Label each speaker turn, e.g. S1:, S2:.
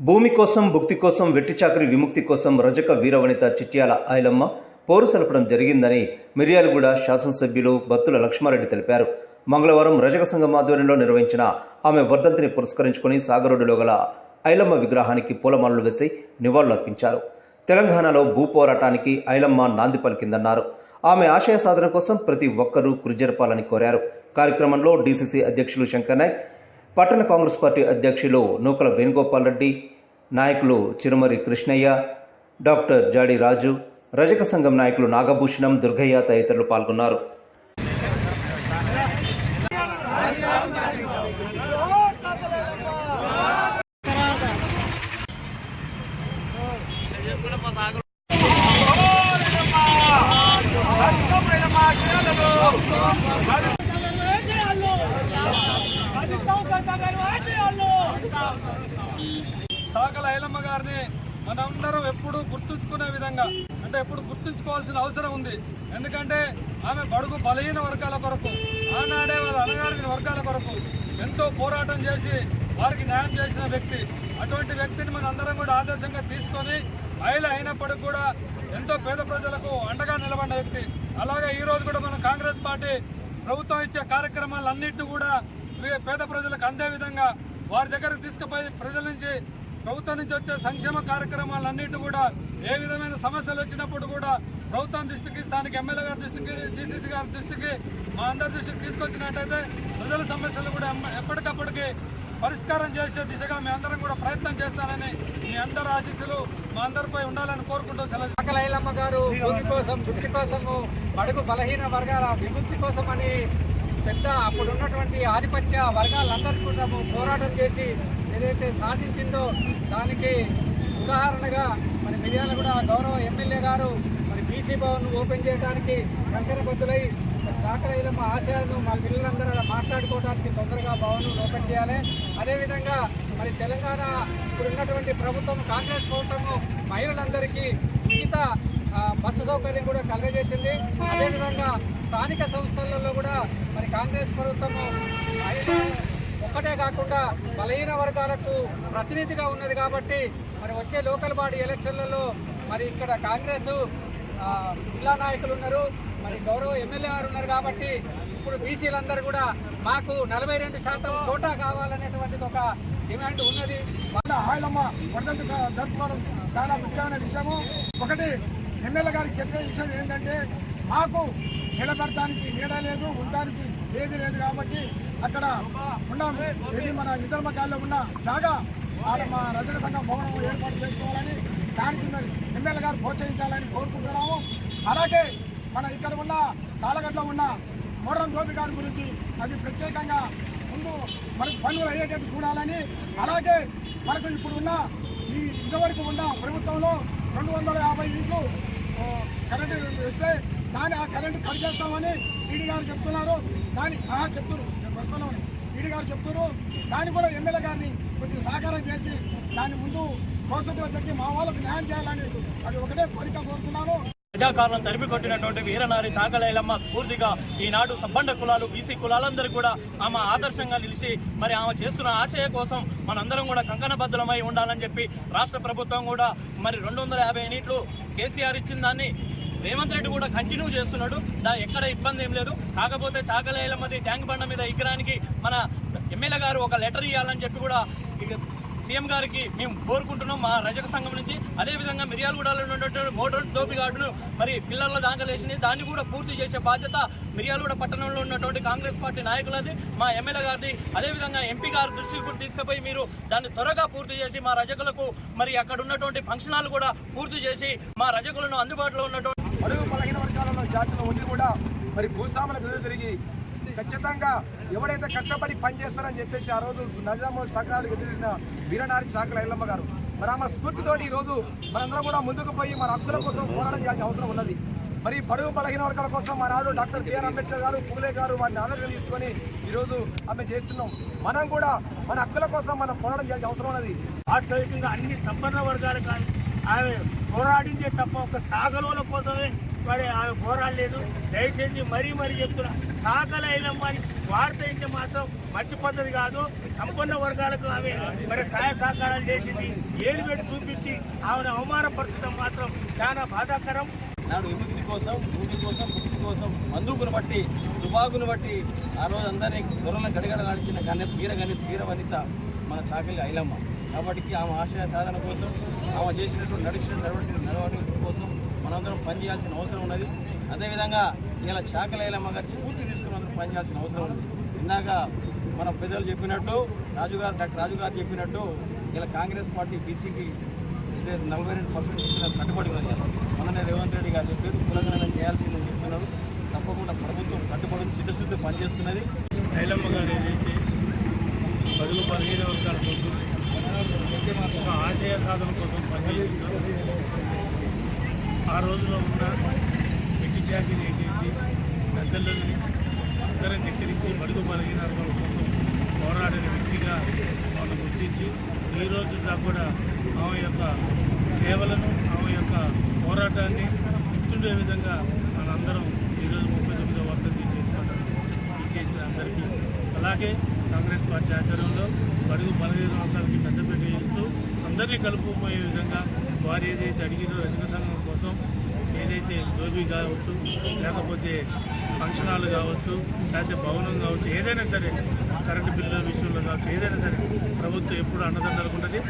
S1: భూమి కోసం, భుక్తి కోసం, వెట్టి చాకరీ విముక్తి కోసం రజక వీరవనిత చిట్యాల ఐలమ్మ పోరు సలపడం జరిగిందని మిర్యాలగూడ శాసనసభ్యులు బత్తుల లక్ష్మారెడ్డి తెలిపారు. మంగళవారం రజక సంఘం ఆధ్వర్యంలో నిర్వహించిన ఆమె వర్ధంతిని పురస్కరించుకుని సాగరోడ్డులో గల ఐలమ్మ విగ్రహానికి పూలమాలలు వేసి నివాళులర్పించారు. తెలంగాణలో భూ పోరాటానికి ఐలమ్మ నాంది పలికిందన్నారు. ఆమె ఆశయ సాధన కోసం ప్రతి ఒక్కరూ కృషి జరపాలని కోరారు. కార్యక్రమంలో డీసీసీ అధ్యక్షులు శంకర్ నాయక్, పట్టణ కాంగ్రెస్ పార్టీ అధ్యక్షులు నూకల వేణుగోపాల్ రెడ్డి, నాయకులు చిరుమరి కృష్ణయ్య, డాక్టర్ జాడి రాజు, రజక సంఘం నాయకులు నాగభూషణం, దుర్గయ్య తదితరులు పాల్గొన్నారు.
S2: చాకల ఐలమ్మ గారిని మనందరం ఎప్పుడు గుర్తుంచుకునే విధంగా, అంటే ఎప్పుడు గుర్తుంచుకోవాల్సిన అవసరం ఉంది. ఎందుకంటే ఆమె బడుగు బలహీన వర్గాల కొరకు, ఆనాడే వారి అణగారిన వర్గాల కొరకు ఎంతో పోరాటం చేసి వారికి న్యాయం చేసిన వ్యక్తి. అటువంటి వ్యక్తిని మన అందరం కూడా ఆదర్శంగా తీసుకొని మహిళ అయినప్పటికీ కూడా ఎంతో పేద ప్రజలకు అండగా నిలబడిన వ్యక్తి. అలాగే ఈరోజు కూడా మన కాంగ్రెస్ పార్టీ ప్రభుత్వం ఇచ్చే కార్యక్రమాలన్నింటినీ కూడా పేద ప్రజలకు అందే విధంగా వారి దగ్గరకు తీసుకుపోయి ప్రజల నుంచి, ప్రభుత్వం నుంచి వచ్చే సంక్షేమ కార్యక్రమాలన్నింటినీ కూడా ఏ విధమైన సమస్యలు వచ్చినప్పుడు కూడా ప్రభుత్వం దృష్టికి, స్థానిక ఎమ్మెల్యే గారి దృష్టికి, డీసీసీ గారి దృష్టికి, మా అందరి దృష్టికి తీసుకొచ్చినట్టయితే ప్రజల సమస్యలు కూడా ఎప్పటికప్పటికి పరిష్కారం చేసే దిశగా మీ అందరం కూడా ప్రయత్నం చేస్తానని, మీ అందరి ఆశీస్సులు మా అందరిపై ఉండాలని కోరుకుంటూ సెలవు.
S3: చాకల ఐలమ్మ గారు భూమి కోసం, వృత్తి కోసము, బడుగు బలహీన వర్గాల విముక్తి కోసం అని పెద్ద అప్పుడు ఉన్నటువంటి ఆధిపత్య వర్గాలందరికీ కూడా పోరాటం చేసి ఏదైతే సాధించిందో దానికి ఉదాహరణగా మరి మిర్యాలగూడ గౌరవ ఎమ్మెల్యే గారు మరి బీసీ భవన్ ఓపెన్ చేయడానికి కంకణబద్దులై చాకల ఐలమ్మ ఆశయాలను మా పిల్లలందరూ మాట్లాడుకోవడానికి తొందరగా భవన్ ఓపెన్ చేయాలి. అదేవిధంగా మరి తెలంగాణ ఇప్పుడు ఉన్నటువంటి ప్రభుత్వం, కాంగ్రెస్ ప్రభుత్వము మహిళలందరికీ ఉచిత బస్సు సౌకర్యం కూడా కలుగజేసింది. అదేవిధంగా స్థానిక సంస్థలలో కూడా మరి కాంగ్రెస్ ప్రభుత్వము ఒక్కటే కాకుండా బలహీన వర్గాలకు ప్రతినిధిగా ఉన్నది కాబట్టి మరి వచ్చే లోకల్ బాడీ ఎలక్షన్లలో మరి ఇక్కడ కాంగ్రెస్ జిల్లా నాయకులు ఉన్నారు, మరి గౌరవ ఎమ్మెల్యే గారు ఉన్నారు కాబట్టి ఇప్పుడు బీసీలందరూ కూడా మాకు 42% కోటా కావాలనేటువంటిది ఒక డిమాండ్ ఉన్నది.
S4: ఐలమ్మ వర్ధంతి జరుపుకోవడం చాలా ముఖ్యమైన విషయము. ఒకటి ఎమ్మెల్యే గారికి చెప్పే విషయం ఏంటంటే, మాకు నిలబెడటానికి నీడ లేదు, ఉండడానికి ఏది లేదు కాబట్టి అక్కడ ఉన్నాము. ఇది మన ఇతరమకాల్లో ఉన్న జాగా ఆడ మా రజక సంఘం భవనం ఏర్పాటు చేసుకోవాలని, దానికి మరి ఎమ్మెల్యే గారు ప్రోత్సహించాలని కోరుకుంటున్నాము. అలాగే మన ఇక్కడ ఉన్న తాళగడ్డలో ఉన్న మోడ్రన్ ధోబి గారి గురించి అది ప్రత్యేకంగా ముందు మనకు పనులు అయ్యేటట్టు చూడాలని, అలాగే మనకు ఇప్పుడు ఉన్న ఈ ఇదివరకు ఉన్న ప్రభుత్వంలో 250 ఇంట్లు కరెంటు ఇస్తే ఆ కరెంటు కట్ చేస్తామని ఈడీ గారు చెప్తున్నారు. వస్తున్నామని ఈడీ గారు చెప్తున్నారు. దాన్ని కూడా ఎమ్మెల్యే గారిని కొద్దిగా సహకారం చేసి దాన్ని ముందు భవిష్యత్తులో పెట్టి మా వాళ్ళకు న్యాయం చేయాలని అది ఒకటే కోరిక కోరుతున్నాను.
S5: ప్రజాకారులను తరిమి కొట్టినటువంటి వీరనారి చాకల ఐలమ్మ స్ఫూర్తిగా ఈనాడు సబ్బండ కులాలు, బీసీ కులాలందరూ కూడా ఆమె ఆదర్శంగా నిలిచి మరి ఆమె చేస్తున్న ఆశయ కోసం మనందరం కూడా కంకణబద్ధులమై ఉండాలని చెప్పి రాష్ట్ర ప్రభుత్వం కూడా మరి 250 యూనిట్లు కేసీఆర్ ఇచ్చిన దాన్ని రేవంత్ రెడ్డి కూడా కంటిన్యూ చేస్తున్నాడు. ఎక్కడ ఇబ్బంది ఏం లేదు. కాకపోతే చాకల ఐలమ్మది ట్యాంక్ బండ మీద ఎక్కడానికి మన ఎమ్మెల్యే గారు ఒక లెటర్ ఇవ్వాలని చెప్పి కూడా సీఎం గారికి మేము కోరుకుంటున్నాం మా రజక సంఘం నుంచి. అదేవిధంగా మిర్యాలగూడలో ఉన్నటువంటి మోటార్ ధోబి గార్డును మరి పిల్లల దాఖలేసింది, దాన్ని కూడా పూర్తి చేసే బాధ్యత మిర్యాలగూడ పట్టణంలో ఉన్నటువంటి కాంగ్రెస్ పార్టీ నాయకులది, మా ఎమ్మెల్యే గారిది. అదేవిధంగా ఎంపీ గారి దృష్టికి కూడా తీసుకుపోయి మీరు దాన్ని త్వరగా పూర్తి చేసి మా రజకులకు మరి అక్కడ ఉన్నటువంటి ఫంక్షన్ హాల్ కూడా పూర్తి చేసి మా రజకులను అందుబాటులో ఉన్నటువంటి
S4: అడుగు బలహీన వర్గాలలో జాతులు ఉండి కూడా మరి భూస్వాములకు ఎదురు తిరిగి ఖచ్చితంగా ఎవడైతే కష్టపడి పనిచేస్తారని చెప్పేసి ఆ రోజు నజాము సకాలకు ఎదిరిన వీరనారి చాకల ఐలమ్మ గారు మరి ఆమె స్ఫూర్తితోటి ఈరోజు మనందరం కూడా ముందుకు పోయి మన హక్కుల కోసం పోరాటం చేయాల్సిన అవసరం ఉన్నది. మరి బడుగు బలహీన వర్గాల కోసం ఆనాడు డాక్టర్ బిఆర్ అంబేద్కర్ గారు, పూలే గారు వారిని ఆదర్శం తీసుకొని ఈరోజు ఆమె చేస్తున్నాం. మనం కూడా మన హక్కుల కోసం మనం పోరాటం చేయాల్సిన అవసరం ఉన్నది.
S5: వాస్తవికంగా అన్ని సంపన్న వర్గాలు కానీ ఆమె పోరాడించే తప్ప ఒక సాగలోల కోసమే
S6: మరి ఆమె పోరాడలేదు. దయచేసి మరీ చెప్తున్నా, సాకల ఐలమ్మ అని వార్త అయితే మాత్రం మంచి పద్ధతి కాదు. సంపన్న వర్గాలకు ఆమె మరి సహాయ సహకారాలు చేసింది, ఏలు పెట్టి చూపించి ఆమెను అవమానపరచడం మాత్రం చాలా బాధాకరం.
S5: నాడు విముక్తి కోసం, భూమి కోసం, భక్తి కోసం బందూకును బట్టి, తుపాకును బట్టి ఆ రోజు అందరినీ దొరలను గడగడలాడించిన వీర వనిత మన చాకలి ఐలమ్మ. కాబట్టి ఆమె ఆశయ సాధన కోసం, ఆమె చేసినటువంటి నడవడి కోసం మనందరం పనిచేయాల్సిన అవసరం ఉన్నది. అదేవిధంగా ఇలా చాకలి ఐలమ్మ గారి స్ఫూర్తి తీసుకుని అందరం పనిచేయాల్సిన అవసరం ఉంది. ఇందాక మన పెద్దలు చెప్పినట్టు, డాక్టర్ రాజు గారు చెప్పినట్టు ఇలా కాంగ్రెస్ పార్టీ బీసీకి 42% కట్టుబడి ఉన్నది. మొన్ననే రేవంత్ రెడ్డి గారు చెప్పారు, కులగణన చేయాల్సిందని చెప్తున్నారు. తప్పకుండా ప్రభుత్వం కట్టుబడి చిత్తశుద్ధి పనిచేస్తున్నది.
S6: ఐలమ్మ గారు ఏదైతే బడుగు బలహీన వర్గాల కోసం ఒక ఆశయ సాధన కోసం పనిచేసిందో, ఆ రోజులో ఉన్న వెట్టి చాకిరీ ఏదైతే పెద్దలని అందరం హెచ్చరించి బడుగు బలహీన వర్గాల కోసం పోరాడిన వ్యక్తిగా మనం గుర్తించి ఈ రోజు దాకా కూడా ఆమె యొక్క సేవలను, ఆమె యొక్క పోరాటాన్ని గుర్తుండే విధంగా మనందరం ఈరోజు 39వ వర్ధంతి చేసుకోవడం ఇచ్చేసిన అందరికీ, అలాగే కాంగ్రెస్ పార్టీ ఆధ్వర్యంలో బడుగు బలహీన వర్గాలకి పెద్దపీట ఇస్తూ అందరినీ కలుపుకుపోయే విధంగా వారు ఏదైతే అడిగినో రజక సంఘం కోసం ఏదైతే జోబీ కావచ్చు, లేకపోతే ఫంక్షన్ హాల్ కావచ్చు, లేకపోతే భవనం కావచ్చు, ఏదైనా సరే కరెంటు బిల్లుల విషయంలో కావచ్చు, ఏదైనా సరే ప్రభుత్వం ఎప్పుడు అండదండలుకుంటుంది.